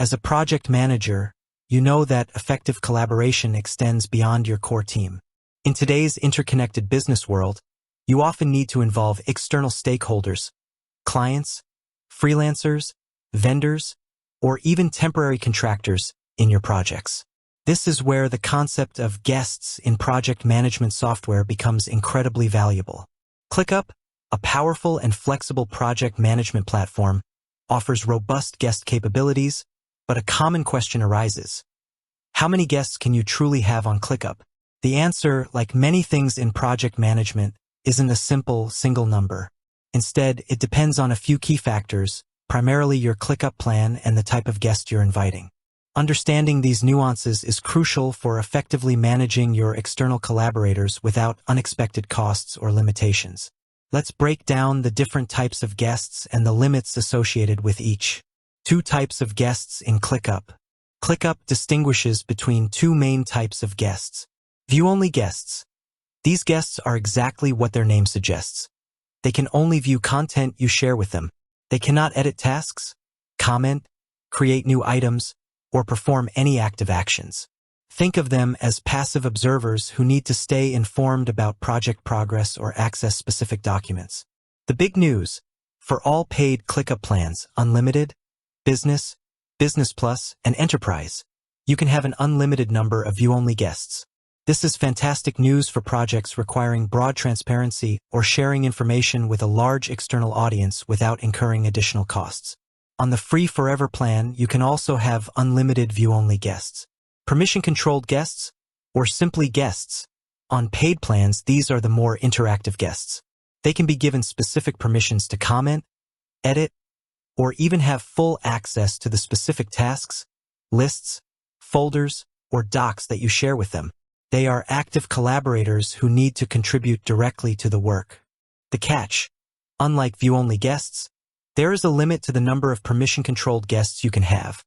As a project manager, you know that effective collaboration extends beyond your core team. In today's interconnected business world, you often need to involve external stakeholders, clients, freelancers, vendors, or even temporary contractors in your projects. This is where the concept of guests in project management software becomes incredibly valuable. ClickUp, a powerful and flexible project management platform, offers robust guest capabilities, but a common question arises. How many guests can you truly have on ClickUp? The answer, like many things in project management, isn't a simple, single number. Instead, it depends on a few key factors, primarily your ClickUp plan and the type of guest you're inviting. Understanding these nuances is crucial for effectively managing your external collaborators without unexpected costs or limitations. Let's break down the different types of guests and the limits associated with each. 2 types of guests in ClickUp. ClickUp distinguishes between 2 main types of guests. View-only guests. These guests are exactly what their name suggests. They can only view content you share with them. They cannot edit tasks, comment, create new items, or perform any active actions. Think of them as passive observers who need to stay informed about project progress or access specific documents. The big news: for all paid ClickUp plans, Unlimited, Business, Business Plus, and Enterprise, you can have an unlimited number of view-only guests. This is fantastic news for projects requiring broad transparency or sharing information with a large external audience without incurring additional costs. On the free forever plan, you can also have unlimited view-only guests. Permission-controlled guests, or simply guests. On paid plans, these are the more interactive guests. They can be given specific permissions to comment, edit, or even have full access to the specific tasks, lists, folders, or docs that you share with them. They are active collaborators who need to contribute directly to the work. The catch: unlike view-only guests, there is a limit to the number of permission-controlled guests you can have,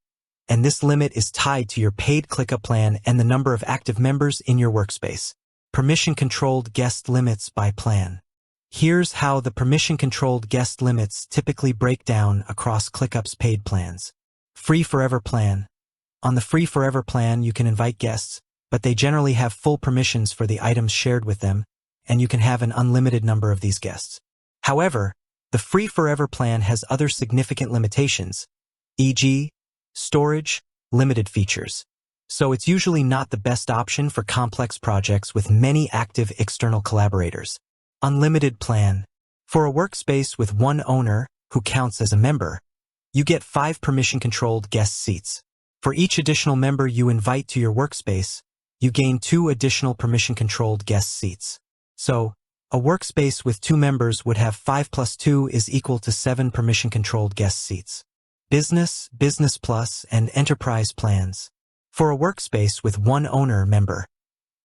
and this limit is tied to your paid ClickUp plan and the number of active members in your workspace. Permission-controlled guest limits by plan. Here's how the permission-controlled guest limits typically break down across ClickUp's paid plans. Free Forever Plan. On the Free Forever plan, you can invite guests, but they generally have full permissions for the items shared with them, and you can have an unlimited number of these guests. However, the Free Forever plan has other significant limitations, e.g., storage, limited features. So it's usually not the best option for complex projects with many active external collaborators. Unlimited plan. For a workspace with one owner, who counts as a member, you get 5 permission-controlled guest seats. For each additional member you invite to your workspace, you gain 2 additional permission-controlled guest seats. So, a workspace with 2 members would have 5 plus 2 is equal to 7 permission-controlled guest seats. Business, Business Plus, and Enterprise plans. For a workspace with one owner member,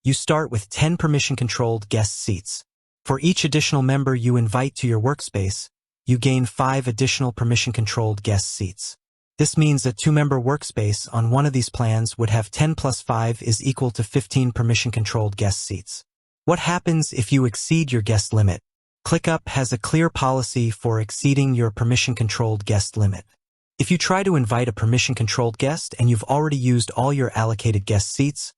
you start with 10 permission-controlled guest seats. For each additional member you invite to your workspace, you gain 5 additional permission-controlled guest seats. This means a 2-member workspace on one of these plans would have 10 plus 5 is equal to 15 permission-controlled guest seats. What happens if you exceed your guest limit? ClickUp has a clear policy for exceeding your permission-controlled guest limit. If you try to invite a permission-controlled guest and you've already used all your allocated guest seats,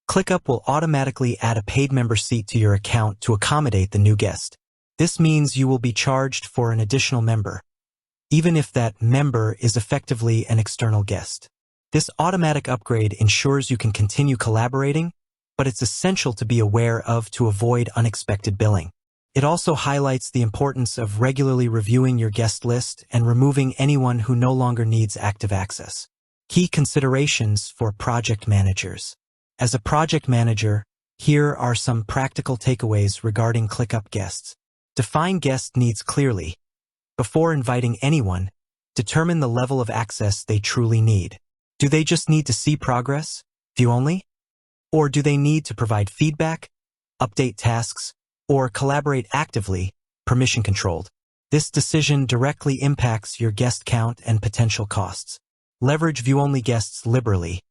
ClickUp will automatically add a paid member seat to your account to accommodate the new guest. This means you will be charged for an additional member, even if that member is effectively an external guest. This automatic upgrade ensures you can continue collaborating, but it's essential to be aware of to avoid unexpected billing. It also highlights the importance of regularly reviewing your guest list and removing anyone who no longer needs active access. Key considerations for project managers. As a project manager, here are some practical takeaways regarding ClickUp guests. Define guest needs clearly. Before inviting anyone, determine the level of access they truly need. Do they just need to see progress, view only? Or do they need to provide feedback, update tasks, or collaborate actively, permission-controlled? This decision directly impacts your guest count and potential costs. Leverage view-only guests liberally.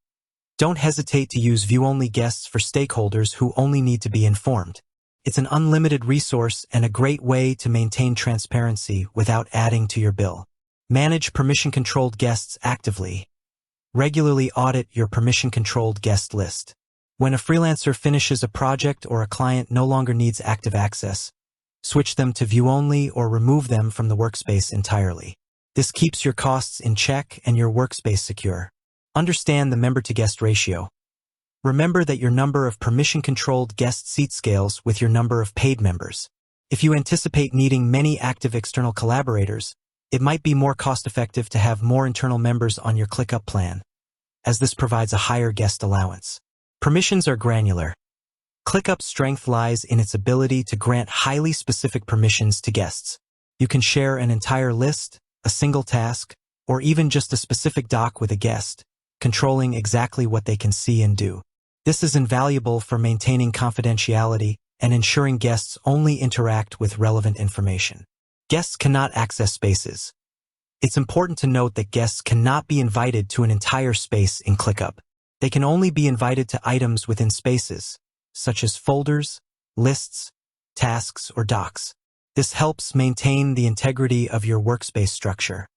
Don't hesitate to use view-only guests for stakeholders who only need to be informed. It's an unlimited resource and a great way to maintain transparency without adding to your bill. Manage permission-controlled guests actively. Regularly audit your permission-controlled guest list. When a freelancer finishes a project or a client no longer needs active access, switch them to view only or remove them from the workspace entirely. This keeps your costs in check and your workspace secure. Understand the member-to-guest ratio. Remember that your number of permission-controlled guest seat scales with your number of paid members. If you anticipate needing many active external collaborators, it might be more cost-effective to have more internal members on your ClickUp plan, as this provides a higher guest allowance. Permissions are granular. ClickUp's strength lies in its ability to grant highly specific permissions to guests. You can share an entire list, a single task, or even just a specific doc with a guest, controlling exactly what they can see and do. This is invaluable for maintaining confidentiality and ensuring guests only interact with relevant information. Guests cannot access spaces. It's important to note that guests cannot be invited to an entire space in ClickUp. They can only be invited to items within spaces, such as folders, lists, tasks, or docs. This helps maintain the integrity of your workspace structure.